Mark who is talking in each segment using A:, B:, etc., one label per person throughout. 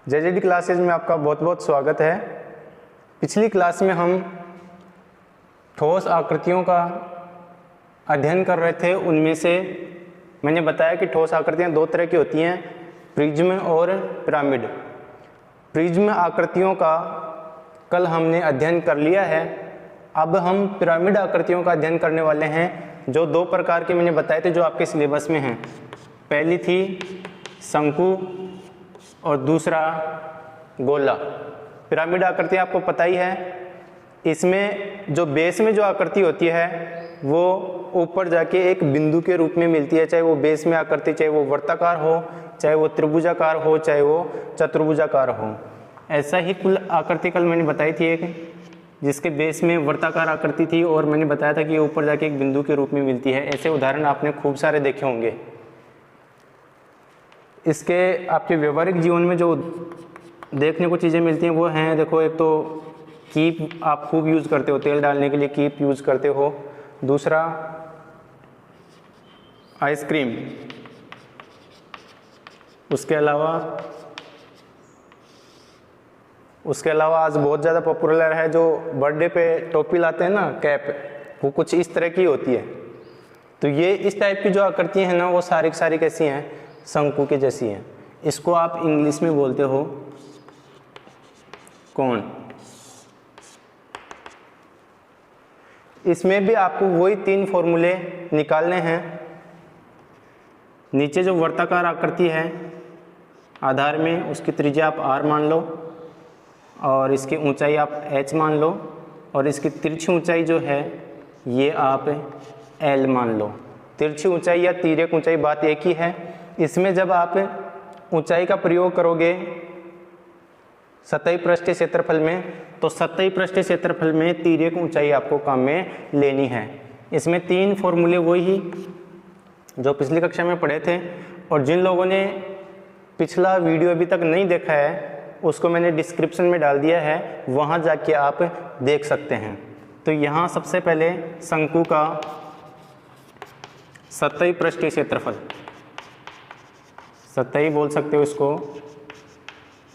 A: JJD classes में आपका बहुत बहुत स्वागत है। पिछली क्लास में हम ठोस आकृतियों का अध्ययन कर रहे थे। उनमें से मैंने बताया कि ठोस आकृतियाँ दो तरह की होती हैं, प्रिज्म और पिरामिड। प्रिज्म आकृतियों का कल हमने अध्ययन कर लिया है। अब हम पिरामिड आकृतियों का अध्ययन करने वाले हैं, जो दो प्रकार के मैंने बताए थे जो आपके सिलेबस में हैं। पहली थी शंकु और दूसरा गोला। पिरामिड आकृति आपको पता ही है, इसमें जो बेस में जो आकृति होती है वो ऊपर जाके एक बिंदु के रूप में मिलती है, चाहे वो बेस में आकृति, चाहे वो वर्ताकार हो, चाहे वो त्रिभुजाकार हो, चाहे वो चतुर्भुजाकार हो। ऐसा ही कुल आकृति कल मैंने बताई थी एक, जिसके बेस में वर्ताकार आकृति थी और मैंने बताया था कि ऊपर जाके एक बिंदु के रूप में मिलती है। ऐसे उदाहरण आपने खूब सारे देखे होंगे। इसके आपके व्यवहारिक जीवन में जो देखने को चीज़ें मिलती हैं वो हैं, देखो, एक तो कीप आप खूब यूज़ करते हो, तेल डालने के लिए कीप यूज़ करते हो। दूसरा आइसक्रीम। उसके अलावा आज बहुत ज़्यादा पॉपुलर है जो बर्थडे पे टोपी लाते हैं ना, कैप, वो कुछ इस तरह की होती है। तो ये इस टाइप की जो आकृतियाँ हैं ना, वो सारी की सारी कैसी हैं, शंकु के जैसी हैं। इसको आप इंग्लिश में बोलते हो कोन। इसमें भी आपको वही तीन फॉर्मूले निकालने हैं। नीचे जो वर्ताकार आकृति है आधार में, उसकी त्रिज्या आप r मान लो और इसकी ऊंचाई आप h मान लो, और इसकी तिरछी ऊंचाई जो है ये आप l मान लो। तिरछी ऊंचाई या तिर्यक ऊंचाई बात एक ही है। इसमें जब आप ऊंचाई का प्रयोग करोगे सतही पृष्ठीय क्षेत्रफल में, तो सतही पृष्ठीय क्षेत्रफल में तिर्यक ऊंचाई आपको काम में लेनी है। इसमें तीन फॉर्मूले वही जो पिछली कक्षा में पढ़े थे, और जिन लोगों ने पिछला वीडियो अभी तक नहीं देखा है उसको मैंने डिस्क्रिप्शन में डाल दिया है, वहाँ जाके आप देख सकते हैं। तो यहाँ सबसे पहले शंकु का सतही पृष्ठीय क्षेत्रफल, सतही बोल सकते हो इसको,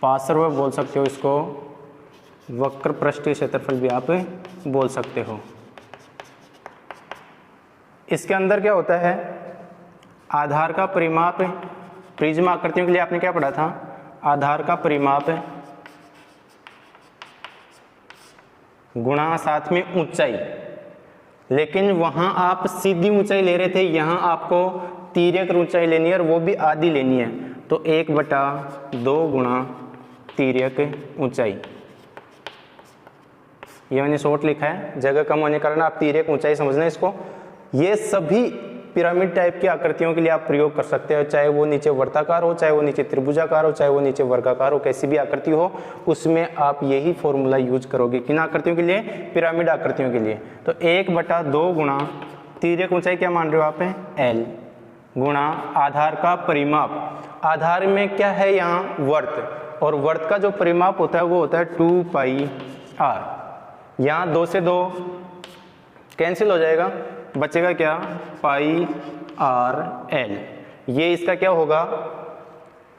A: पार्श्व बोल सकते हो इसको, वक्र पृष्ठीय क्षेत्रफल भी आप बोल सकते हो। इसके अंदर क्या होता है, आधार का परिमाप। प्रिज्म आकृतियों के लिए आपने क्या पढ़ा था, आधार का परिमाप गुणा साथ में ऊंचाई। लेकिन वहां आप सीधी ऊंचाई ले रहे थे, यहां आपको तिर्यक ऊंचाई लेनी है और वो भी आधी लेनी है। तो 1/2 गुणा तिर्यक ऊंचाई, ये मैंने शॉर्ट लिखा है, जगह कम होने के कारण आप तिर्यक ऊंचाई समझना इसको। ये सभी पिरामिड टाइप की आकृतियों के लिए आप प्रयोग कर सकते हो, चाहे वो नीचे वर्ताकार हो, चाहे वो नीचे त्रिभुजाकार हो, चाहे वो नीचे वर्गाकार हो, कैसी भी आकृति हो उसमें आप यही फॉर्मूला यूज करोगे। किन आकृतियों के लिए, पिरामिड आकृतियों के लिए। तो 1/2 गुणा तिर्यक ऊंचाई क्या मान रहे हो आप, l, गुणा आधार का परिमाप। आधार में क्या है यहाँ, वर्त, और वर्त का जो परिमाप होता है वो होता है 2πr। यहाँ 2 से 2 कैंसिल हो जाएगा, बचेगा क्या, πrl। ये इसका क्या होगा,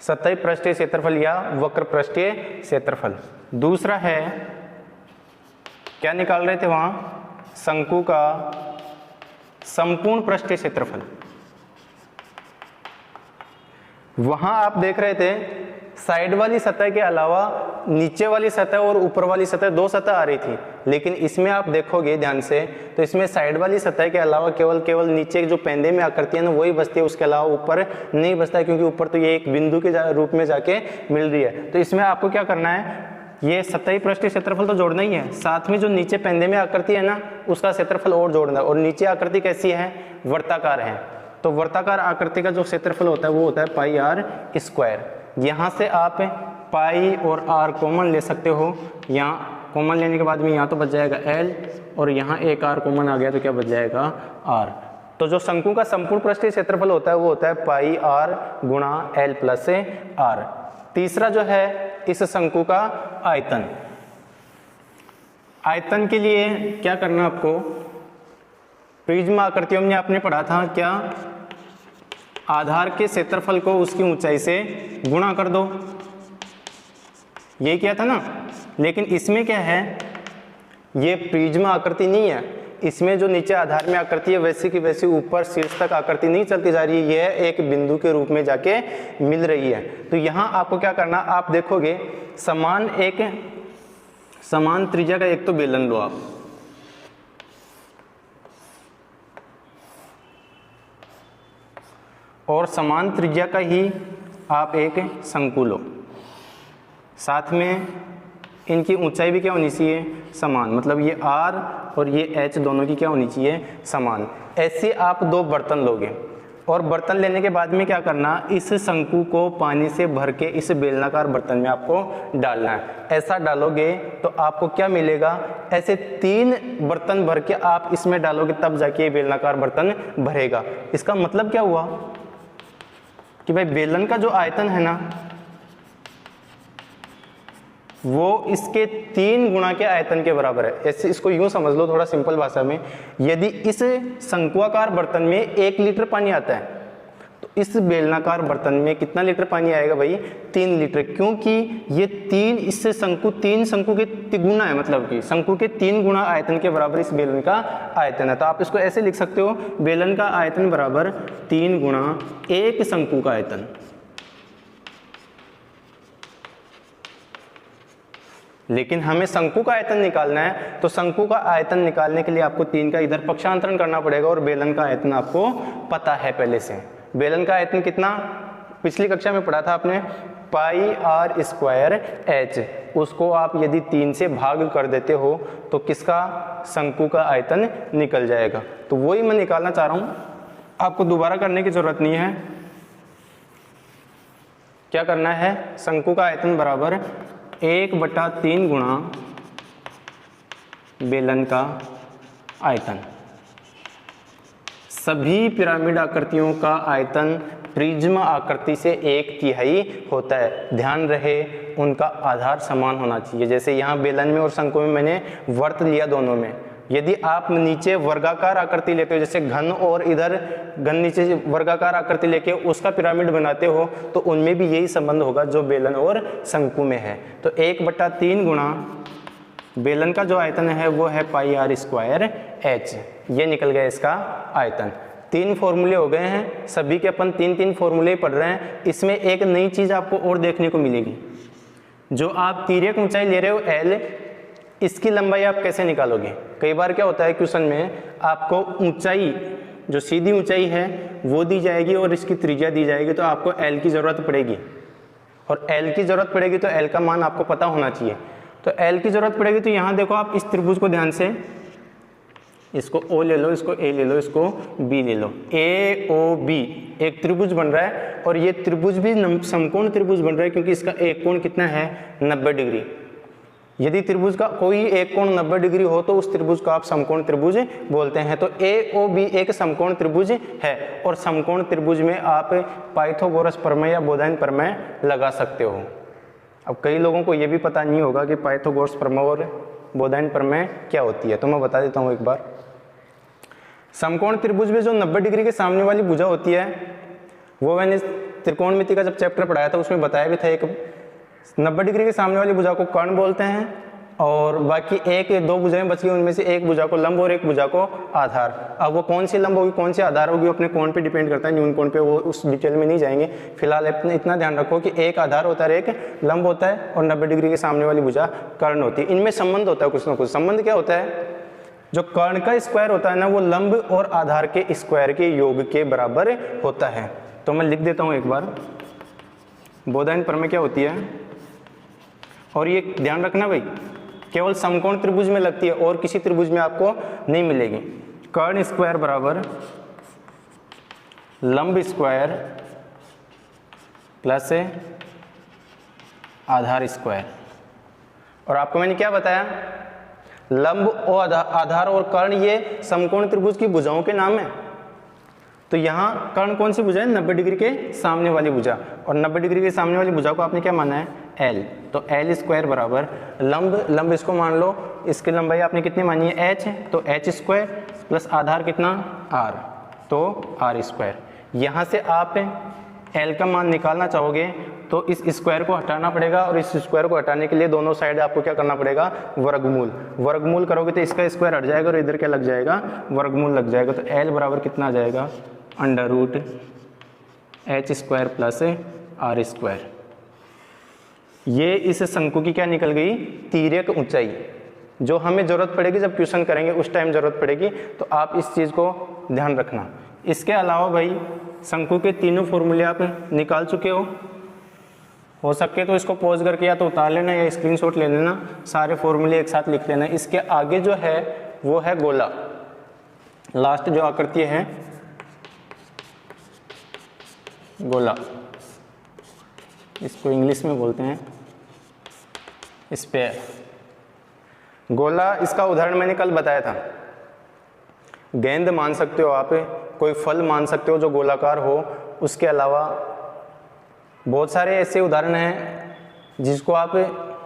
A: सतही पृष्ठीय क्षेत्रफल या वक्र पृष्ठीय क्षेत्रफल। दूसरा है, क्या निकाल रहे थे वहाँ, शंकु का संपूर्ण पृष्ठीय क्षेत्रफल। वहां आप देख रहे थे साइड वाली सतह के अलावा नीचे वाली सतह और ऊपर वाली सतह, दो सतह आ रही थी। लेकिन इसमें आप देखोगे ध्यान से तो इसमें साइड वाली सतह के अलावा केवल नीचे जो पेंदे में आकृति है ना वही बचती है, उसके अलावा ऊपर नहीं बचता है, क्योंकि ऊपर तो ये एक बिंदु के रूप में जाके मिल रही है। तो इसमें आपको क्या करना है, ये सतही पृष्ठीय क्षेत्रफल तो जोड़ना ही है, साथ में जो नीचे पेंदे में आकृति है ना उसका क्षेत्रफल और जोड़ना है। और नीचे आकृति कैसी है, वर्ताकार है, तो वर्ताकार आकृति का जो क्षेत्रफल होता है वो होता है πr²। यहाँ से आप पाई और r कॉमन ले सकते हो। यहाँ कॉमन लेने के बाद में यहाँ तो बच जाएगा l, और यहाँ एक r कॉमन आ गया तो क्या बच जाएगा, r। तो जो शंकु का संपूर्ण पृष्ठीय क्षेत्रफल होता है वो होता है πr गुणा l प्लस r। तीसरा जो है इस शंकु का आयतन। आयतन के लिए क्या करना आपको, प्रिज्म आकृतियों में आपने पढ़ा था क्या, आधार के क्षेत्रफल को उसकी ऊंचाई से गुणा कर दो। ये क्या था ना। लेकिन इसमें क्या है, ये प्रिज्म आकृति नहीं है, इसमें जो नीचे आधार में आकृति है वैसी की वैसी ऊपर शीर्ष तक आकृति नहीं चलती जा रही है, यह एक बिंदु के रूप में जाके मिल रही है। तो यहाँ आपको क्या करना, आप देखोगे समान त्रिज्या का एक तो बेलन लो आप, और समान त्रिज्या का ही आप एक शंकु लो, साथ में इनकी ऊंचाई भी क्या होनी चाहिए, समान, मतलब ये r और ये h दोनों की क्या होनी चाहिए, समान। ऐसे आप दो बर्तन लोगे और बर्तन लेने के बाद में क्या करना, इस शंकु को पानी से भर के इस बेलनाकार बर्तन में आपको डालना है। ऐसा डालोगे तो आपको क्या मिलेगा, ऐसे 3 बर्तन भर के आप इसमें डालोगे तब जाके ये बेलनाकार बर्तन भरेगा। इसका मतलब क्या हुआ कि भाई बेलन का जो आयतन है ना वो इसके 3 गुना के आयतन के बराबर है। ऐसे इसको यूं समझ लो थोड़ा सिंपल भाषा में, यदि इस शंक्वाकार बर्तन में 1 लीटर पानी आता है तो इस बेलनाकार बर्तन में कितना लीटर पानी आएगा भाई, 3 लीटर, क्योंकि ये 3 इससे तीन शंकु के तिगुना है, मतलब कि शंकु के 3 गुना आयतन के बराबर इस बेलन का आयतन है। तो आप इसको ऐसे लिख सकते हो, बेलन का आयतन बराबर 3 गुना एक शंकु का आयतन। लेकिन हमें शंकु का आयतन निकालना है, तो शंकु का आयतन निकालने के लिए आपको 3 का इधर पक्षांतरण करना पड़ेगा, और बेलन का आयतन आपको पता है पहले से। बेलन का आयतन कितना, पिछली कक्षा में पढ़ा था आपने, पाई r स्क्वायर h, उसको आप यदि 3 से भाग कर देते हो तो किसका, शंकु का आयतन निकल जाएगा। तो वही मैं निकालना चाह रहा हूँ, आपको दोबारा करने की जरूरत नहीं है। क्या करना है, शंकु का आयतन बराबर 1/3 गुणा बेलन का आयतन। सभी पिरामिड आकृतियों का आयतन प्रिज्म आकृति से 1/3 होता है। ध्यान रहे उनका आधार समान होना चाहिए। जैसे यहाँ बेलन में और शंकु में मैंने वर्त लिया दोनों में, यदि आप नीचे वर्गाकार आकृति लेते हो, जैसे घन और इधर घन नीचे वर्गाकार आकृति लेके उसका पिरामिड बनाते हो, तो उनमें भी यही संबंध होगा जो बेलन और शंकु में है। तो 1/3 गुणा बेलन का जो आयतन है वो है पाई r स्क्वायर h, ये निकल गया इसका आयतन। 3 फॉर्मूले हो गए हैं, सभी के अपन 3 फॉर्मूले पढ़ रहे हैं। इसमें एक नई चीज़ आपको और देखने को मिलेगी, जो आप तिर्यक ऊंचाई ले रहे हो l, इसकी लंबाई आप कैसे निकालोगे। कई बार क्या होता है क्वेश्चन में आपको ऊंचाई, जो सीधी ऊंचाई है वो दी जाएगी और इसकी त्रिज्या दी जाएगी, तो आपको l की ज़रूरत पड़ेगी, और l की ज़रूरत पड़ेगी तो l का मान आपको पता होना चाहिए। तो l की ज़रूरत पड़ेगी, तो यहाँ देखो आप इस त्रिभुज को ध्यान से, इसको O ले लो, इसको A ले लो, इसको B ले लो, AOB एक त्रिभुज बन रहा है, और ये त्रिभुज भी समकोण त्रिभुज बन रहा है, क्योंकि इसका एक कोण कितना है, 90 डिग्री। यदि त्रिभुज का कोई एक कोण 90 डिग्री हो तो उस त्रिभुज को आप समकोण त्रिभुज बोलते हैं। तो AOB एक समकोण त्रिभुज है, और समकोण त्रिभुज में आप पाइथागोरस प्रमेय या बोधायन प्रमेय लगा सकते हो। अब कई लोगों को ये भी पता नहीं होगा कि पाइथागोरस प्रमेय और बोधायन प्रमेय क्या होती है, तो मैं बता देता हूँ एक बार। समकोण त्रिभुज में जो 90 डिग्री के सामने वाली भुजा होती है, वो मैंने त्रिकोणमिति का जब चैप्टर पढ़ाया था उसमें बताया भी था। एक 90 डिग्री के सामने वाली भुजा को कर्ण बोलते हैं, और बाकी 1-2 भुजाएं बची, उनमें से एक भुजा को लंब और एक भुजा को आधार। अब वो कौन सी लंब होगी कौन सी आधार होगी अपने कोण पे डिपेंड करता है, न्यून कोण पे, वो उस डिटेल में नहीं जाएंगे। फिलहाल इतना ध्यान रखो कि एक आधार होता है, एक लंब होता है, और 90 डिग्री के सामने वाली भुजा कर्ण होती है। इनमें संबंध होता है कुछ ना कुछ। संबंध क्या होता है, जो कर्ण का स्क्वायर होता है ना, वो लंब और आधार के स्क्वायर के योग के बराबर होता है। तो मैं लिख देता हूँ एक बार, बोधायन प्रमेय क्या होती है, और ये ध्यान रखना भाई, केवल समकोण त्रिभुज में लगती है और किसी त्रिभुज में आपको नहीं मिलेगी। कर्ण स्क्वायर बराबर लंब स्क्वायर प्लस आधार स्क्वायर। और आपको मैंने क्या बताया, लंब और आधार और कर्ण ये समकोण त्रिभुज की भुजाओं के नाम है। तो यहाँ कर्ण कौन सी भुजा है, 90 डिग्री के सामने वाली भुजा, और 90 डिग्री के सामने वाली भुजा को आपने क्या माना है, L। तो L स्क्वायर बराबर लंब इसको मान लो, इसकी लंबाई आपने कितनी मानी है, h, तो h स्क्वायर प्लस आधार कितना, r, तो r स्क्वायर। यहाँ से आप L का मान निकालना चाहोगे तो इस स्क्वायर को हटाना पड़ेगा और इस स्क्वायर को हटाने के लिए दोनों साइड आपको क्या करना पड़ेगा, वर्गमूल। वर्गमूल करोगे तो इसका स्क्वायर हट जाएगा और इधर क्या लग जाएगा, वर्गमूल लग जाएगा। तो L बराबर कितना आ जाएगा, √h² प्लस r²। ये इस शंकु की क्या निकल गई, तिर्यक ऊंचाई। जो हमें ज़रूरत पड़ेगी जब क्वेश्चन करेंगे उस टाइम ज़रूरत पड़ेगी, तो आप इस चीज़ को ध्यान रखना। इसके अलावा भाई शंकु के तीनों फॉर्मूले आप निकाल चुके हो सके तो इसको पॉज करके या तो उतार लेना या स्क्रीनशॉट ले लेना, सारे फॉर्मूले एक साथ लिख लेना। इसके आगे जो है वो है गोला, लास्ट जो आकृति है गोला, इसको इंग्लिश में बोलते हैं स्फीयर। गोला, इसका उदाहरण मैंने कल बताया था। गेंद मान सकते हो आप, कोई फल मान सकते हो जो गोलाकार हो। उसके अलावा बहुत सारे ऐसे उदाहरण हैं जिसको आप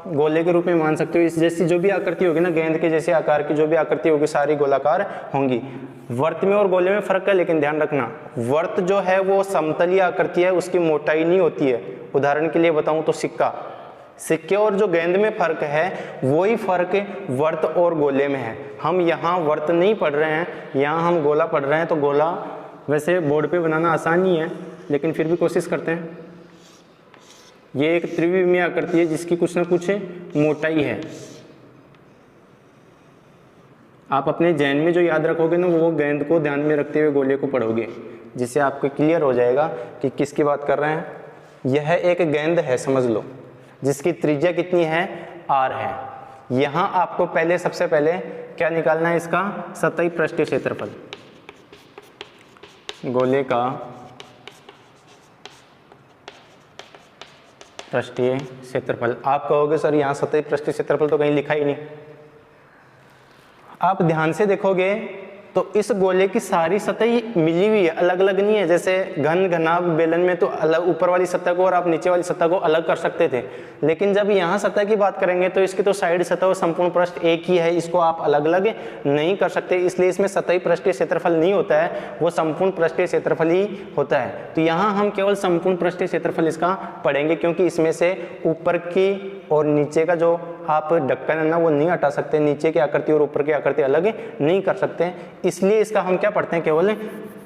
A: गोले के रूप में मान सकते हो। इस जैसी जो भी आकृति होगी ना, गेंद के जैसे आकार की जो भी आकृति होगी सारी गोलाकार होंगी। वर्त में और गोले में फर्क है, लेकिन ध्यान रखना वर्त जो है वो समतलीय आकृति है, उसकी मोटाई नहीं होती है। उदाहरण के लिए बताऊं तो सिक्के और जो गेंद में फर्क है वही फर्क वर्त और गोले में है। हम यहाँ वर्त नहीं पढ़ रहे हैं, यहाँ हम गोला पढ़ रहे हैं। तो गोला वैसे बोर्ड पे बनाना आसान नहीं है, लेकिन फिर भी कोशिश करते हैं। ये एक त्रिविमीय आकृति है जिसकी कुछ ना कुछ मोटाई है। आप अपने जहन में जो याद रखोगे ना, वो गेंद को ध्यान में रखते हुए गोले को पढ़ोगे, जिससे आपको क्लियर हो जाएगा कि किसकी बात कर रहे हैं। यह एक गेंद है समझ लो, जिसकी त्रिज्या कितनी है, r है। यहाँ आपको पहले सबसे पहले क्या निकालना है, इसका सतही पृष्ठीय क्षेत्रफल। गोले का पृष्ठीय क्षेत्रफल। आप कहोगे सर यहाँ सतही पृष्ठीय क्षेत्रफल तो कहीं लिखा ही नहीं। आप ध्यान से देखोगे तो इस गोले की सारी सतह मिली हुई है, अलग अलग नहीं है। जैसे घनाभ बेलन में तो अलग ऊपर वाली सतह को और आप नीचे वाली सतह को अलग कर सकते थे, लेकिन जब यहाँ सतह की बात करेंगे तो इसकी तो साइड सतह और संपूर्ण पृष्ठ एक ही है, इसको आप अलग अलग नहीं कर सकते। इसलिए इसमें सतही पृष्ठीय क्षेत्रफल नहीं होता है, वो संपूर्ण पृष्ठीय क्षेत्रफल ही होता है। तो यहाँ हम केवल संपूर्ण पृष्ठीय क्षेत्रफल इसका पढ़ेंगे, क्योंकि इसमें से ऊपर की और नीचे का जो आप ढक्कन है ना वो नहीं हटा सकते, नीचे की आकृति और ऊपर की आकृति अलग नहीं कर सकते। इसलिए इसका हम क्या पढ़ते हैं, केवल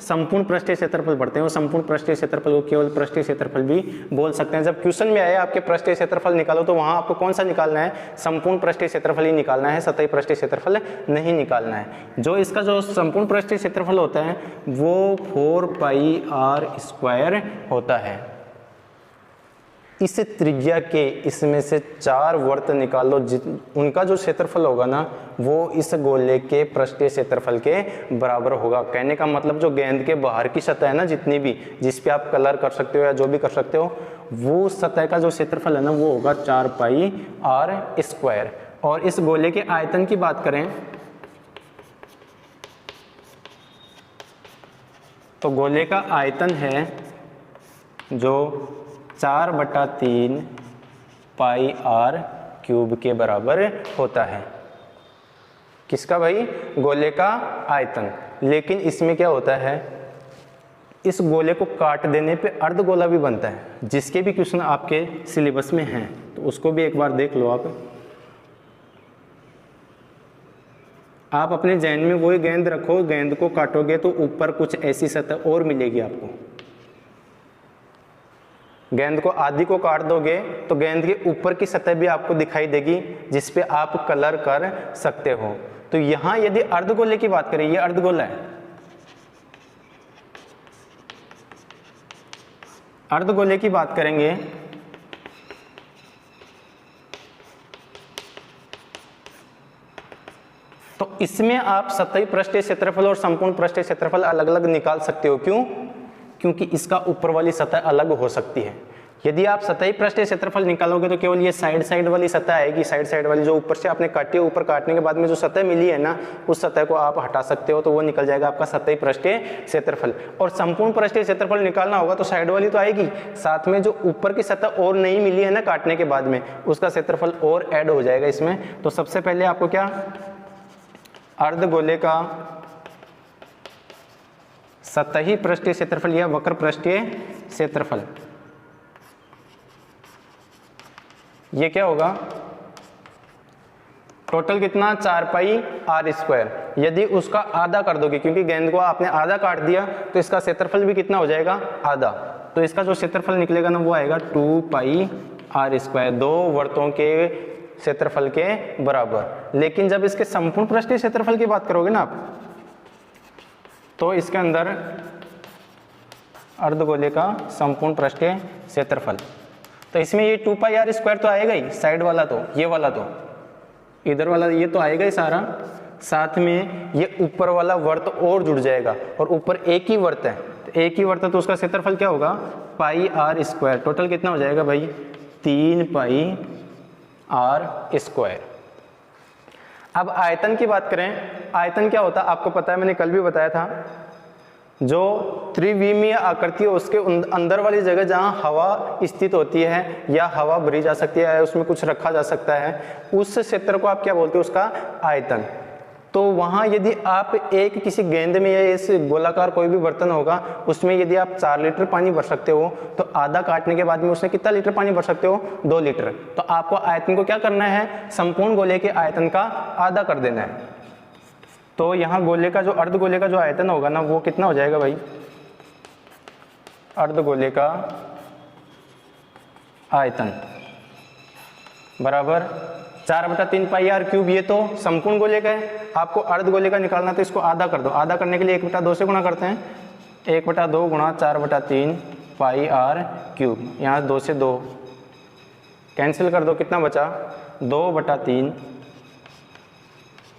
A: संपूर्ण पृष्ठीय क्षेत्रफल पढ़ते हैं। वो संपूर्ण पृष्ठीय क्षेत्रफल को केवल पृष्ठीय क्षेत्रफल भी बोल सकते हैं। जब क्वेश्चन में आए आपके पृष्ठीय क्षेत्रफल निकालो तो वहां आपको कौन सा निकालना है, संपूर्ण पृष्ठीय क्षेत्रफल ही निकालना है, सतही पृष्ठीय क्षेत्रफल नहीं निकालना है। जो इसका जो संपूर्ण पृष्ठीय क्षेत्रफल होता है वो 4πr² होता है। इस त्रिज्या के इसमें से 4 वर्त निकाल लो, उनका जो क्षेत्रफल होगा ना वो इस गोले के पृष्ठीय क्षेत्रफल के बराबर होगा। कहने का मतलब जो गेंद के बाहर की सतह है ना, जितनी भी जिस पे आप कलर कर सकते हो या जो भी कर सकते हो, वो सतह का जो क्षेत्रफल है ना वो होगा 4πr²। और इस गोले के आयतन की बात करें तो गोले का आयतन है जो 4/3 πr³ के बराबर होता है। किसका भाई, गोले का आयतन। लेकिन इसमें क्या होता है, इस गोले को काट देने पे अर्धगोला भी बनता है, जिसके भी क्वेश्चन आपके सिलेबस में हैं तो उसको भी एक बार देख लो। आप अपने जहन में वही गेंद रखो, गेंद को काटोगे तो ऊपर कुछ ऐसी सतह और मिलेगी आपको। गेंद को आधी को काट दोगे तो गेंद के ऊपर की सतह भी आपको दिखाई देगी, जिस पे आप कलर कर सकते हो। तो यहां यदि अर्धगोले की बात करें, ये अर्धगोला है, अर्धगोले की बात करेंगे तो इसमें आप सतही पृष्ठीय क्षेत्रफल और संपूर्ण पृष्ठीय क्षेत्रफल अलग अलग निकाल सकते हो। क्यों? क्योंकि इसका ऊपर वाली सतह अलग हो सकती है। यदि आप सतही पृष्ठीय क्षेत्रफल निकालोगे तो केवल ये साइड वाली सतह आएगी, साइड वाली जो ऊपर से आपने काटी है, ऊपर काटने के बाद में जो सतह मिली है ना उस सतह को आप हटा सकते हो, तो वो निकल जाएगा आपका सतही पृष्ठीय क्षेत्रफल। और संपूर्ण पृष्ठीय क्षेत्रफल निकालना होगा तो साइड वाली तो आएगी, साथ में जो ऊपर की सतह और नहीं मिली है ना काटने के बाद में, उसका क्षेत्रफल और ऐड हो जाएगा इसमें। तो सबसे पहले आपको क्या, अर्धगोले का सतही पृष्ठीय क्षेत्रफल या वक्र पृष्ठीय क्षेत्रफल ये क्या होगा, टोटल कितना 4 पाई आर स्क्वायर। यदि उसका आधा कर दोगे, क्योंकि गेंद को आपने आधा काट दिया तो इसका क्षेत्रफल भी कितना हो जाएगा, आधा। तो इसका जो क्षेत्रफल निकलेगा ना वो आएगा 2 पाई आर स्क्वायर, 2 वर्तों के क्षेत्रफल के बराबर। लेकिन जब इसके संपूर्ण पृष्ठीय क्षेत्रफल की बात करोगे ना आप, तो इसके अंदर अर्धगोले का संपूर्ण पृष्ठीय क्षेत्रफल, तो इसमें ये 2 पाई आर स्क्वायर तो आएगा ही, साइड वाला तो, ये वाला तो, इधर वाला ये तो आएगा ही सारा, साथ में ये ऊपर वाला वर्त और जुड़ जाएगा, और ऊपर एक ही वर्त है, तो एक ही वर्त है तो उसका क्षेत्रफल क्या होगा, पाई आर स्क्वायर। टोटल कितना हो जाएगा भाई, 3 पाई आर स्क्वायर। अब आयतन की बात करें, आयतन क्या होता है आपको पता है, मैंने कल भी बताया था, जो त्रिविमीय आकृति है उसके अंदर वाली जगह जहां हवा स्थित होती है या हवा भरी जा सकती है, उसमें कुछ रखा जा सकता है, उस क्षेत्र को आप क्या बोलते हो, उसका आयतन। तो वहां यदि आप एक किसी गेंद में या इस गोलाकार कोई भी बर्तन होगा उसमें यदि आप 4 लीटर पानी भर सकते हो, तो आधा काटने के बाद में उसमें कितना लीटर पानी भर सकते हो, 2 लीटर। तो आपको आयतन को क्या करना है, संपूर्ण गोले के आयतन का आधा कर देना है। तो यहाँ गोले का जो अर्धगोले का जो आयतन होगा ना वो कितना हो जाएगा भाई, अर्धगोले का आयतन बराबर 4/3 पाई आर क्यूब। ये तो संपूर्ण गोले का है, आपको अर्धगोले का निकालना, तो इसको आधा कर दो। आधा करने के लिए 1/2 से गुणा करते हैं, 1/2 गुणा 4/3 पाई आर क्यूब। यहाँ 2 से 2 कैंसिल कर दो, कितना बचा, 2/3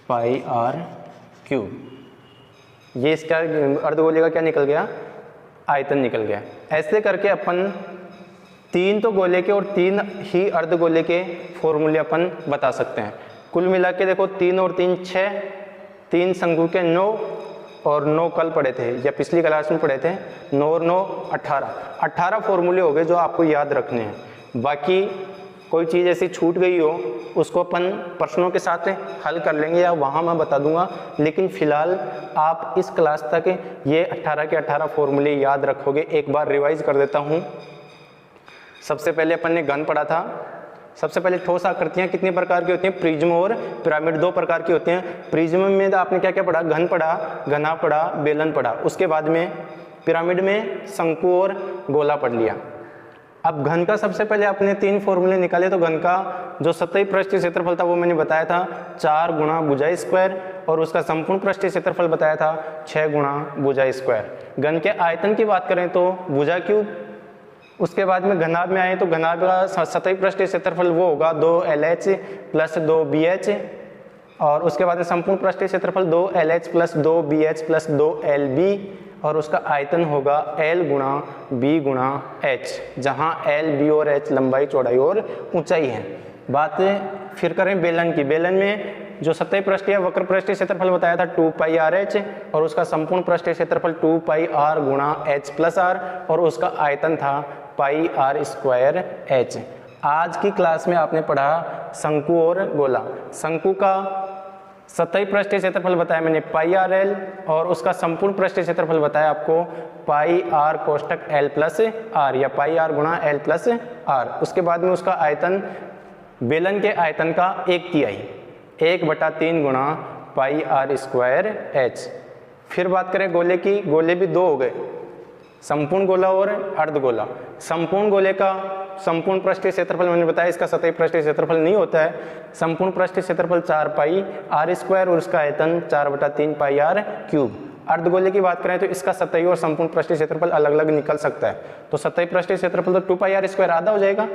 A: पाई आर क्यूब। ये इसका अर्धगोले का क्या निकल गया, आयतन निकल गया। ऐसे करके अपन 3 तो गोले के और 3 ही अर्धगोले के फॉर्मूले अपन बता सकते हैं। कुल मिला के देखो 3 और 3 6, 3 शंकु के 9 और 9 कल पढ़े थे या पिछली क्लास में पढ़े थे, 9 और 9 18 फॉर्मूले हो गए जो आपको याद रखने हैं। बाकी कोई चीज़ ऐसी छूट गई हो उसको अपन प्रश्नों के साथ हल कर लेंगे या वहाँ मैं बता दूंगा, लेकिन फिलहाल आप इस क्लास तक ये 18 के 18 फॉर्मूले याद रखोगे। एक बार रिवाइज कर देता हूँ। सबसे पहले अपन ने घन पढ़ा था। सबसे पहले ठोस आकृतियाँ कितने प्रकार की होती हैं, प्रिज्म और पिरामिड 2 प्रकार की होती हैं। प्रिज्म में आपने क्या क्या पढ़ा, घन पढ़ा, घना पढ़ा, बेलन पढ़ा। उसके बाद में पिरामिड में शंकु और गोला पढ़ लिया। अब घन का सबसे पहले आपने 3 फॉर्मूले निकाले। तो घन का जो सतही पृष्ठीय क्षेत्रफल था वो मैंने बताया था 4 गुणा भुजा स्क्वायर, और उसका संपूर्ण पृष्ठीय क्षेत्रफल बताया था 6 गुणा भुजा स्क्वायर। घन के आयतन की बात करें तो भुजा क्यूब। उसके बाद में घनाभ में आए तो घनाभ का सतही पृष्ठीय क्षेत्रफल वो होगा 2LH प्लस 2BH, और उसके बाद में संपूर्ण पृष्ठीय क्षेत्रफल 2LH plus 2BH plus 2LB, और उसका आयतन होगा L गुणा B गुणा H, जहाँ L, B और H लंबाई, चौड़ाई और ऊंचाई है। बात फिर करें बेलन की। बेलन में जो सतही पृष्ठीय वक्र पृष्ठीय क्षेत्रफल बताया था 2 पाई आर एच, और उसका संपूर्ण पृष्ठीय क्षेत्रफल 2 पाई आर गुणा H प्लस R, और उसका आयतन था पाई आर स्क्वायर H। आज की क्लास में आपने पढ़ा शंकु और गोला। शंकु का सतही पृष्ठीय क्षेत्रफल बताया मैंने पाई आर एल, और उसका संपूर्ण पृष्ठीय क्षेत्रफल बताया आपको पाई आर कोष्टक एल प्लस आर, या पाई आर गुणा एल प्लस आर। उसके बाद में उसका आयतन बेलन के आयतन का 1/3, 1/3 गुणा पाई आर स्क्वायर एच। फिर बात करें गोले की। गोले भी 2 हो गए, संपूर्ण गोला और अर्धगोला। संपूर्ण गोले का संपूर्ण पृष्ठीय क्षेत्रफल मैंने बताया, इसका सतही पृष्ठीय क्षेत्रफल नहीं होता है। संपूर्ण पृष्ठीय क्षेत्रफल 4 पाई आर स्क्वायर, और उसका आयतन 4/3 पाई आर क्यूब। अर्धगोले की बात करें तो इसका सतही और संपूर्ण पृष्ठीय क्षेत्रफल अलग अलग निकल सकता है। तो सतही पृष्ठीय क्षेत्रफल तो 2 पाई आर स्क्वायर आधा हो जाएगा,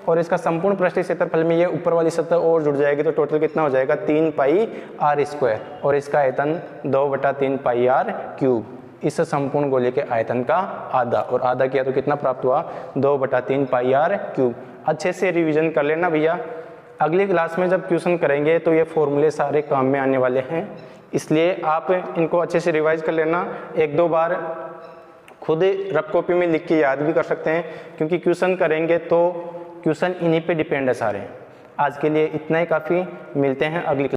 A: और इसका संपूर्ण पृष्ठीय क्षेत्रफल में ये ऊपर वाली सतह और जुड़ जाएगी, तो टोटल कितना हो जाएगा 3 पाई आर स्क्वायर, और इसका आयतन 2/3 पाई आर क्यूब। इस संपूर्ण गोले के आयतन का आधा, और आधा किया तो कितना प्राप्त हुआ 2/3 पाई आर क्यूब। अच्छे से रिवीजन कर लेना भैया। अगली क्लास में जब क्वेश्चन करेंगे तो ये फॉर्मूले सारे काम में आने वाले हैं, इसलिए आप इनको अच्छे से रिवाइज कर लेना। 1-2 बार खुद रफ कॉपी में लिख के याद भी कर सकते हैं, क्योंकि क्वेश्चन करेंगे तो क्वेश्चन इन्हीं पे डिपेंड है सारे। आज के लिए इतना ही काफ़ी। मिलते हैं अगली